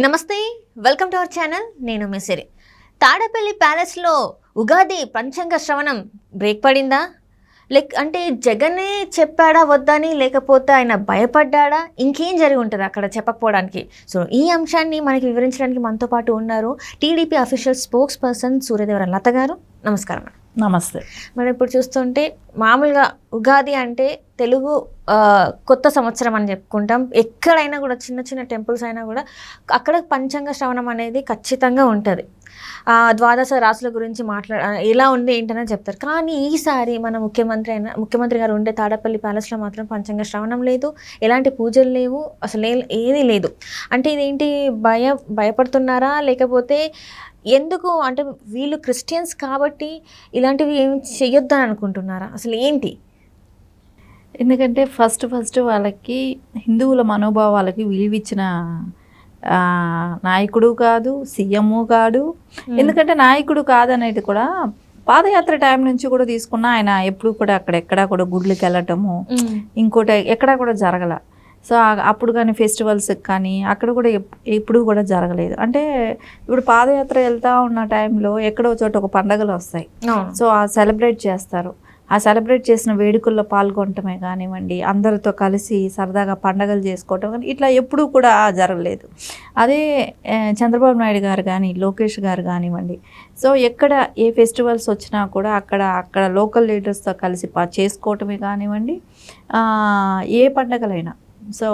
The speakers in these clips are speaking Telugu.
నమస్తే, వెల్కమ్ టు అవర్ ఛానల్. నేను మెసిరి. తాడేపల్లి ప్యాలెస్లో ఉగాది పంచాంగ శ్రవణం బ్రేక్ పడిందా? అంటే జగనే చెప్పాడా వద్దని, లేకపోతే ఆయన భయపడ్డాడా, ఇంకేం జరిగి ఉంటుంది అక్కడ చెప్పకపోవడానికి? సో ఈ అంశాన్ని మనకి వివరించడానికి మనతో పాటు ఉన్నారు TDP official spokesperson Suryadevara Latha garu. నమస్కారం. నమస్తే. మనం ఇప్పుడు చూస్తుంటే మామూలుగా ఉగాది అంటే తెలుగు కొత్త సంవత్సరం అని చెప్పుకుంటాం. ఎక్కడైనా కూడా చిన్న చిన్న టెంపుల్స్ అయినా కూడా అక్కడ పంచాంగ శ్రవణం అనేది ఖచ్చితంగా ఉంటుంది. ద్వాదశ రాసుల గురించి ఎలా ఉంది ఏంటనే చెప్తారు. కానీ ఈసారి మన ముఖ్యమంత్రి గారు ఉండే తాడేపల్లి ప్యాలెస్లో మాత్రం పంచాంగ శ్రవణం లేదు, ఎలాంటి పూజలు లేవు, అసలు ఏది లేదు. అంటే ఇదేంటి, భయపడుతున్నారా, లేకపోతే ఎందుకు అంటే వీళ్ళు క్రిస్టియన్స్ కాబట్టి ఇలాంటివి ఏం చెయ్యొద్దని అనుకుంటున్నారా, అసలు ఏంటి? ఎందుకంటే ఫస్ట్ వాళ్ళకి హిందువుల మనోభావాలకి విలువిచ్చిన నాయకుడు కాదు, సీఎం కాదు. ఎందుకంటే నాయకుడు కాదనేది కూడా పాదయాత్ర టైం నుంచి కూడా తీసుకున్న ఆయన ఎప్పుడు కూడా అక్కడెక్కడా కూడా గుడ్లకి వెళ్ళటము, ఇంకోటి ఎక్కడా కూడా జరగల. సో అప్పుడు కానీ ఫెస్టివల్స్ కానీ అక్కడ కూడా ఎప్పుడు కూడా జరగలేదు. అంటే ఇప్పుడు పాదయాత్ర వెళ్తూ ఉన్న టైంలో ఎక్కడో చోట ఒక పండగలు వస్తాయి. సో ఆ సెలబ్రేట్ చేస్తారు. ఆ సెలబ్రేట్ చేసిన వేడుకల్లో పాల్గొనటమే కానివ్వండి, అందరితో కలిసి సరదాగా పండగలు చేసుకోవటం కానీ ఇట్లా ఎప్పుడూ కూడా జరగలేదు. అదే చంద్రబాబు నాయుడు గారు కానీ, లోకేష్ గారు కానివ్వండి, సో ఎక్కడ ఏ ఫెస్టివల్స్ వచ్చినా కూడా అక్కడ లోకల్ లీడర్స్తో కలిసి చేసుకోవటమే కానివ్వండి, ఏ పండగలైనా, సో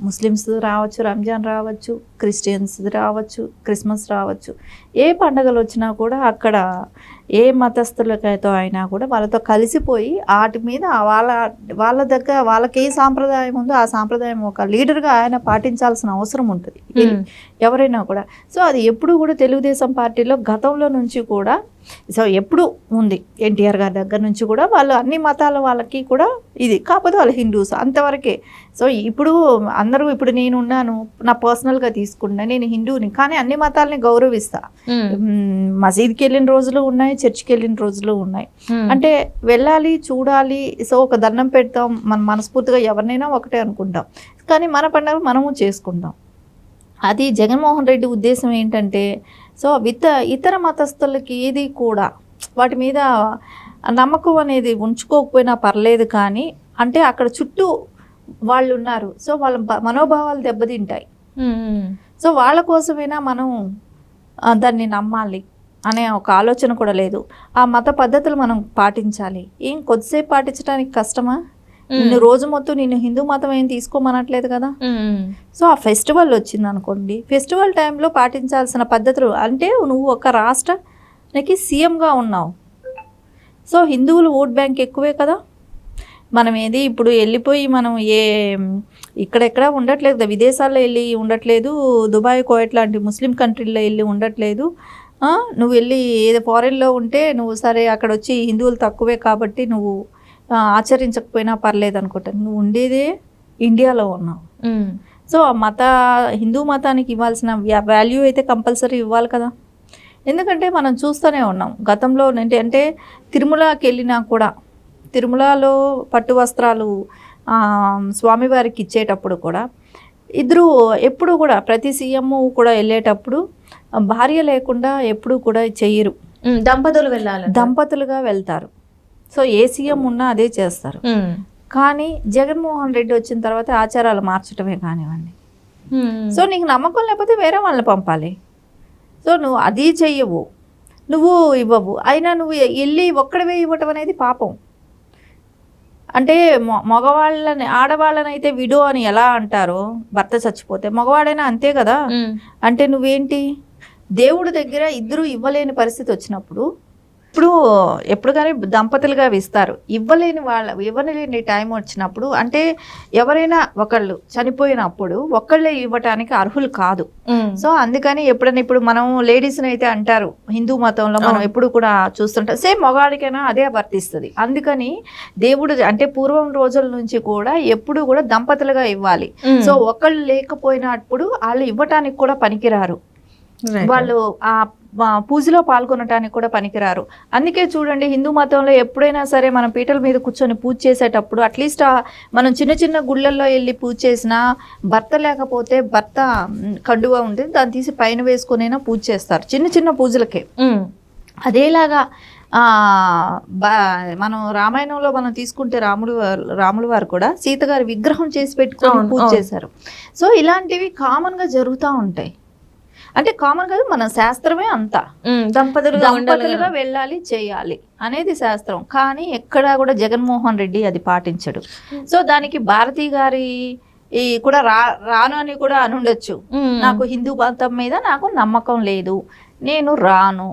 ముస్లిమ్స్ రావచ్చు, రంజాన్ రావచ్చు, క్రిస్టియన్స్ రావచ్చు, క్రిస్మస్ రావచ్చు, ఏ పండుగలు వచ్చినా కూడా అక్కడ ఏ మతస్థులతో అయినా కూడా వాళ్ళతో కలిసిపోయి వాటి మీద వాళ్ళ దగ్గర వాళ్ళకి ఏ సాంప్రదాయం ఉందో ఆ సాంప్రదాయం ఒక లీడర్గా ఆయన పాటించాల్సిన అవసరం ఉంటుంది ఎవరైనా కూడా. సో అది ఎప్పుడు కూడా తెలుగుదేశం పార్టీలో గతంలో నుంచి కూడా సో ఎప్పుడు ఉంది. ఎన్టీఆర్ గారి దగ్గర నుంచి కూడా వాళ్ళు అన్ని మతాల వాళ్ళకి కూడా ఇది, కాకపోతే వాళ్ళు హిందూస్ అంతవరకే. సో ఇప్పుడు అందరూ, ఇప్పుడు నేను ఉన్నాను, నా పర్సనల్గా తీసుకున్నా, నేను హిందూని, కానీ అన్ని మతాలని గౌరవిస్తా. మసీద్కి వెళ్ళిన రోజులు ఉన్నాయి, చర్చికి వెళ్ళిన రోజులు ఉన్నాయి. అంటే వెళ్ళాలి, చూడాలి, సో ఒక దండం పెడతాం, మన మనస్ఫూర్తిగా ఎవరినైనా ఒకటే అనుకుంటాం, కానీ మన పండుగ మనము చేసుకుంటాం. అది జగన్మోహన్ రెడ్డి ఉద్దేశం ఏంటంటే, సో ఇతర మతస్థులకి ఏది కూడా వాటి మీద నమ్మకం అనేది ఉంచుకోకపోయినా పర్లేదు, కానీ అంటే అక్కడ చుట్టూ వాళ్ళు ఉన్నారు, సో వాళ్ళ మనోభావాలు దెబ్బతింటాయి. సో వాళ్ళ కోసమైనా మనం దాన్ని నమ్మాలి అనే ఒక ఆలోచన కూడా లేదు. ఆ మత పద్ధతులు మనం పాటించాలి. ఏం కొద్దిసేపు పాటించడానికి కష్టమా? నిన్ను రోజు మొత్తం నేను హిందూ మతం ఏం తీసుకోమనట్లేదు కదా. సో ఆ ఫెస్టివల్ వచ్చింది అనుకోండి, ఫెస్టివల్ టైంలో పాటించాల్సిన పద్ధతులు, అంటే నువ్వు ఒక రాష్ట్రానికి సీఎంగా ఉన్నావు, సో హిందువులు ఓట్ బ్యాంక్ ఎక్కువే కదా. మనం ఏది ఇప్పుడు వెళ్ళిపోయి మనం ఇక్కడెక్కడ ఉండట్లేదు కదా, విదేశాల్లో వెళ్ళి ఉండట్లేదు, దుబాయ్, కోయట్ లాంటి ముస్లిం కంట్రీల్లో వెళ్ళి ఉండట్లేదు. నువ్వు వెళ్ళి ఏదో ఫారెన్లో ఉంటే నువ్వు సరే అక్కడ వచ్చి హిందువులు తక్కువే కాబట్టి నువ్వు ఆచరించకపోయినా పర్లేదు అనుకుంటా. నువ్వు ఉండేదే ఇండియాలో ఉన్నావు. సో హిందూ మతానికి ఇవ్వాల్సిన వాల్యూ అయితే కంపల్సరీ ఇవ్వాలి కదా. ఎందుకంటే మనం చూస్తూనే ఉన్నాం గతంలో అంటే తిరుమలకి వెళ్ళినా కూడా, తిరుమలలో పట్టు వస్త్రాలు స్వామివారికి ఇచ్చేటప్పుడు కూడా ఇద్దరు ఎప్పుడు కూడా ప్రతి సీఎం కూడా వెళ్ళేటప్పుడు భార్య లేకుండా ఎప్పుడు కూడా చెయ్యరు. దంపతులుగా వెళ్తారు. సో ఏ సీఎం ఉన్నా అదే చేస్తారు. కానీ జగన్మోహన్ రెడ్డి వచ్చిన తర్వాత ఆచారాలు మార్చడమే కానివ్వండి. సో నీకు నమ్మకం లేకపోతే వేరే వాళ్ళని పంపాలి. సో నువ్వు అది చెయ్యవు, నువ్వు ఇవ్వవు, అయినా నువ్వు వెళ్ళి ఒక్కడివే ఇవ్వటం అనేది పాపం. అంటే మగవాళ్ళని, ఆడవాళ్ళని అయితే విడో అని ఎలా అంటారో, భర్త చచ్చిపోతే మగవాడైనా అంతే కదా. అంటే నువ్వేంటి, దేవుడి దగ్గర ఇద్దరు ఇవ్వలేని పరిస్థితి వచ్చినప్పుడు ఎప్పుడు కానీ దంపతులుగా ఇస్తారు. ఇవ్వలేని టైం వచ్చినప్పుడు, అంటే ఎవరైనా ఒకళ్ళు చనిపోయినప్పుడు ఒక్కళ్ళే ఇవ్వటానికి అర్హులు కాదు. సో అందుకని ఎప్పుడైనా ఇప్పుడు మనం లేడీస్ని అయితే అంటారు, హిందూ మతంలో మనం ఎప్పుడు కూడా చూస్తుంటాం, సేమ్ మగవాడికైనా అదే వర్తిస్తుంది. అందుకని దేవుడు అంటే పూర్వం రోజుల నుంచి కూడా ఎప్పుడు కూడా దంపతులుగా ఇవ్వాలి. సో ఒకళ్ళు లేకపోయినప్పుడు వాళ్ళు ఇవ్వటానికి కూడా పనికిరారు. వాళ్ళు ఆ పూజలో పాల్గొనటానికి కూడా పనికిరారు. అందుకే చూడండి, హిందూ మతంలో ఎప్పుడైనా సరే మనం పీటల మీద కూర్చొని పూజ చేసేటప్పుడు అట్లీస్ట్ మనం చిన్న చిన్న గుళ్ళల్లో వెళ్ళి పూజ చేసినా భర్త లేకపోతే భర్త కండువా ఉంటుంది, దాన్ని తీసి పైన వేసుకునైనా పూజ చేస్తారు చిన్న చిన్న పూజలకే. అదేలాగా మనం రామాయణంలో మనం తీసుకుంటే రాములు వారు కూడా సీత గారి విగ్రహం చేసి పెట్టుకొని పూజ చేశారు. సో ఇలాంటివి కామన్గా జరుగుతూ ఉంటాయి. అంటే కామన్ కాదు, మన శాస్త్రమే అంతా దంపతులుగా వెళ్ళాలి చేయాలి అనేది శాస్త్రం. కానీ ఎక్కడా కూడా జగన్మోహన్ రెడ్డి అది పాటించడు. సో దానికి భారతి గారి కూడా రాను అని కూడా అనుండొచ్చు, నాకు హిందూ మతం మీద నాకు నమ్మకం లేదు, నేను రాను,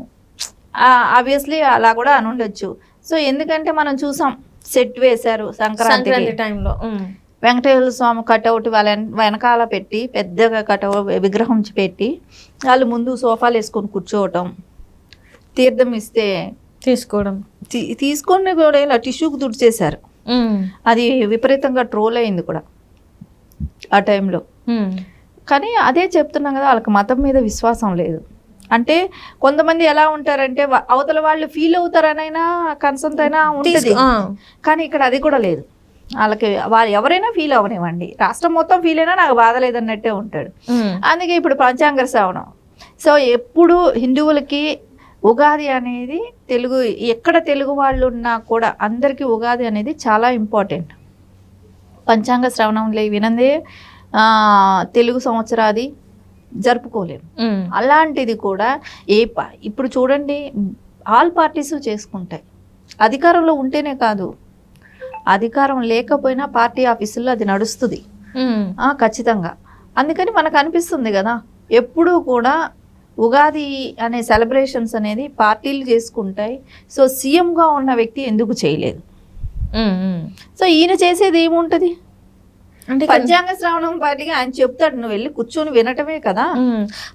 ఆబ్వియస్లీ అలా కూడా అనుండొచ్చు. సో ఎందుకంటే మనం చూసాం, సెట్ వేశారు సంక్రాంతి టైంలో, వెంకటేశ్వర స్వామి కటౌట్ వాళ్ళ వెనకాల పెట్టి పెద్దగా కటౌట్ విగ్రహం పెట్టి వాళ్ళు ముందు సోఫాలు వేసుకొని కూర్చోవటం, తీర్థం ఇస్తే తీసుకొని కూడా ఇలా టిష్యూకి తుడిచేశారు. అది విపరీతంగా ట్రోల్ అయింది కూడా ఆ టైంలో. కానీ అదే చెప్తున్నాం కదా, వాళ్ళకి మతం మీద విశ్వాసం లేదు. అంటే కొంతమంది ఎలా ఉంటారంటే అవతల వాళ్ళు ఫీల్ అవుతారనైనా కన్సంట్ అయినా ఉంటుంది, కానీ ఇక్కడ అది కూడా లేదు. వాళ్ళకి వాళ్ళు ఎవరైనా ఫీల్ అవనివ్వండి, రాష్ట్రం మొత్తం ఫీల్ అయినా నాకు బాధ లేదన్నట్టే ఉంటాడు. అందుకే ఇప్పుడు పంచాంగ శ్రవణం. సో ఎప్పుడు హిందువులకి ఉగాది అనేది ఎక్కడ తెలుగు వాళ్ళు ఉన్నా కూడా అందరికీ ఉగాది అనేది చాలా ఇంపార్టెంట్. పంచాంగ శ్రవణంలో వినందే తెలుగు సంవత్సరాది జరుపుకోలేము. అలాంటిది కూడా ఇప్పుడు చూడండి, ఆల్ పార్టీస్ చేసుకుంటాయి. అధికారంలో ఉంటేనే కాదు, అధికారం లేకపోయినా పార్టీ ఆఫీసుల్లో అది నడుస్తుంది ఖచ్చితంగా. అందుకని మనకు అనిపిస్తుంది కదా, ఎప్పుడూ కూడా ఉగాది అనే సెలబ్రేషన్స్ అనేది పార్టీలు చేసుకుంటాయి. సో సీఎంగా ఉన్న వ్యక్తి ఎందుకు చేయలేదు? సో ఈయన చేసేది ఏముంటుంది అంటే పంచాంగ శ్రావణం పార్టీగా ఆయన చెప్తాడు, నువ్వు వెళ్ళి కూర్చొని వినటమే కదా.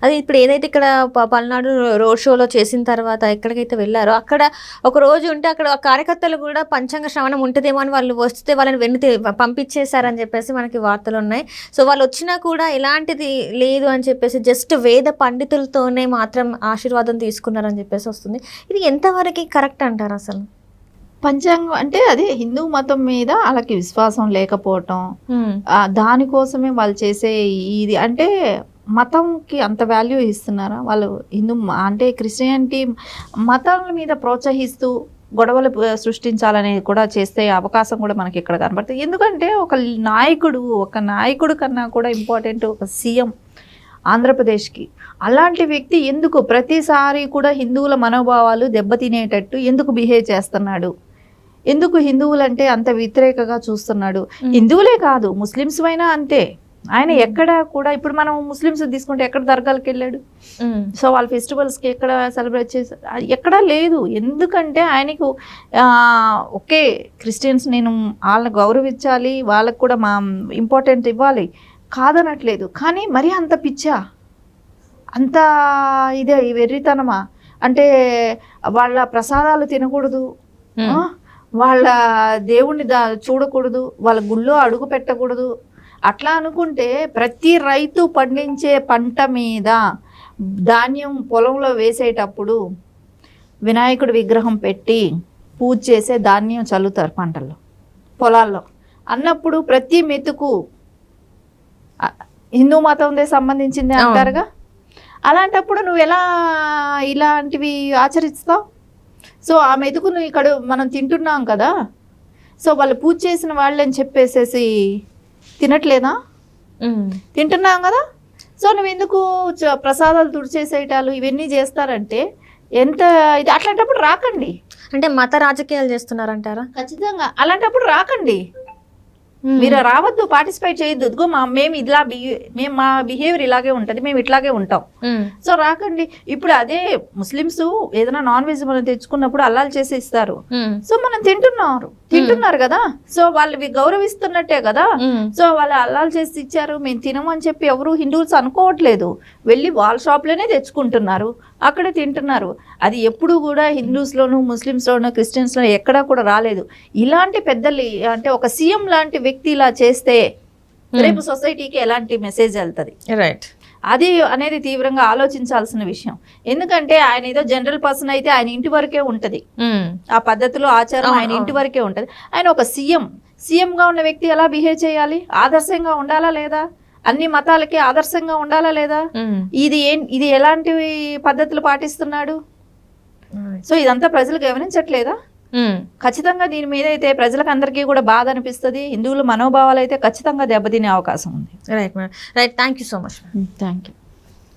అది ఇప్పుడు ఏదైతే ఇక్కడ పల్నాడు రోడ్ షోలో చేసిన తర్వాత ఎక్కడికైతే వెళ్ళారో అక్కడ ఒక రోజు ఉంటే అక్కడ కార్యకర్తలు కూడా పంచాంగ శ్రవణం ఉంటుందేమో అని వాళ్ళు వస్తే వాళ్ళని వెన్ను పంపించేశారని చెప్పేసి మనకి వార్తలు ఉన్నాయి. సో వాళ్ళు వచ్చినా కూడా ఎలాంటిది లేదు అని చెప్పేసి జస్ట్ వేద పండితులతోనే మాత్రం ఆశీర్వాదం తీసుకున్నారని చెప్పేసి వస్తుంది. ఇది ఎంతవరకు కరెక్ట్ అంటారు అసలు? పంచాంగం అంటే అదే హిందూ మతం మీద వాళ్ళకి విశ్వాసం లేకపోవటం, దానికోసమే వాళ్ళు చేసే ఇది. అంటే మతంకి అంత వాల్యూ ఇస్తున్నారా వాళ్ళు? హిందూ అంటే క్రిస్టియానిటీ మతాల మీద ప్రోత్సహిస్తూ గొడవలు సృష్టించాలనేది కూడా చేస్తే అవకాశం కూడా మనకి ఇక్కడ కనబడుతుంది. ఎందుకంటే ఒక నాయకుడు కన్నా కూడా ఇంపార్టెంట్ ఒక సీఎం ఆంధ్రప్రదేశ్కి. అలాంటి వ్యక్తి ఎందుకు ప్రతిసారి కూడా హిందువుల మనోభావాలు దెబ్బతినేటట్టు ఎందుకు బిహేవ్ చేస్తున్నాడు? ఎందుకు హిందువులంటే అంత వ్యతిరేకగా చూస్తున్నాడు? హిందువులే కాదు, ముస్లిమ్స్ అయినా అంతే. ఆయన ఎక్కడ కూడా ఇప్పుడు మనం ముస్లిమ్స్ తీసుకుంటే ఎక్కడ దర్గాలకు వెళ్ళాడు? సో వాళ్ళ ఫెస్టివల్స్కి ఎక్కడ సెలబ్రేట్ చేశారు? ఎక్కడా లేదు. ఎందుకంటే ఆయనకు ఓకే క్రిస్టియన్స్ నేను వాళ్ళని గౌరవించాలి, వాళ్ళకు కూడా మా ఇంపార్టెంట్ ఇవ్వాలి కాదనట్లేదు, కానీ మరీ అంత పిచ్చా, అంత ఇదే వెర్రితనమా? అంటే వాళ్ళ ప్రసాదాలు తినకూడదు, వాళ్ళ దేవుణ్ణి చూడకూడదు, వాళ్ళ గుళ్ళో అడుగు పెట్టకూడదు, అట్లా అనుకుంటే ప్రతి రైతు పండించే పంట మీద ధాన్యం పొలంలో వేసేటప్పుడు వినాయకుడి విగ్రహం పెట్టి పూజ చేసే ధాన్యం చల్లుతారు పంటల్లో పొలాల్లో అన్నప్పుడు ప్రతి మెతుకు హిందూ మతందే సంబంధించింది అంటారుగా. అలాంటప్పుడు నువ్వు ఎలా ఇలాంటివి ఆచరిస్తావు? సో ఆ మెతుకును ఇక్కడ మనం తింటున్నాం కదా, సో వాళ్ళు పూజ చేసిన వాళ్ళని చెప్పేసేసి తినట్లేదా? తింటున్నాం కదా. సో నువ్వు ఎందుకు ప్రసాదాలు తుడిచేసేటాలు ఇవన్నీ చేస్తారంటే ఎంత ఇది? అట్లాంటప్పుడు రాకండి. అంటే మత రాజకీయాలు చేస్తున్నారంటారా? ఖచ్చితంగా. అలాంటప్పుడు రాకండి, మీరు రావద్దు, పార్టిసిపేట్ చేయొద్దు. ఇదిగో మేము మా బిహేవియర్ ఇలాగే ఉంటుంది, మేము ఇట్లాగే ఉంటాం, సో రాకండి. ఇప్పుడు అదే ముస్లిమ్స్ ఏదైనా నాన్ వెజ్ మనం తెచ్చుకున్నప్పుడు అల్లాలు చేసి ఇస్తారు, సో మనం తింటున్నారు కదా, సో వాళ్ళు గౌరవిస్తున్నట్టే కదా. సో వాళ్ళు అల్లాలు చేసి ఇచ్చారు, మేము తినమని చెప్పి ఎవరు హిందువుస్ అనుకోవట్లేదు, వెళ్ళి వాళ్ళ షాప్లోనే తెచ్చుకుంటున్నారు, అక్కడే తింటున్నారు. అది ఎప్పుడు కూడా హిందూస్లోను ముస్లిమ్స్లోను క్రిస్టియన్స్లో ఎక్కడా కూడా రాలేదు. ఇలాంటి పెద్దలు అంటే ఒక సీఎం లాంటి వ్యక్తి ఇలా చేస్తే రేపు సొసైటీకి ఎలాంటి మెసేజ్ వెళ్తుంది? రైట్. అది అనేది తీవ్రంగా ఆలోచించాల్సిన విషయం. ఎందుకంటే ఆయన ఏదో జనరల్ పర్సన్ అయితే ఆయన ఇంటి వరకే ఉంటుంది, ఆ పద్ధతులు ఆచారం ఆయన ఇంటి వరకే ఉంటుంది. ఆయన ఒక సీఎంగా ఉన్న వ్యక్తి ఎలా బిహేవ్ చేయాలి, ఆదర్శంగా ఉండాలా లేదా, అన్ని మతాలకి ఆదర్శంగా ఉండాలా లేదా, ఇది ఎలాంటి పద్ధతులు పాటిస్తున్నాడు? సో ఇదంతా ప్రజలు గమనించట్లేదా? ఖచ్చితంగా దీని మీద అయితే ప్రజలకు అందరికీ కూడా బాధ అనిపిస్తుంది. హిందువుల మనోభావాలు అయితే ఖచ్చితంగా దెబ్బతినే అవకాశం ఉంది. Right madam, right. Thank you so much. Thank you.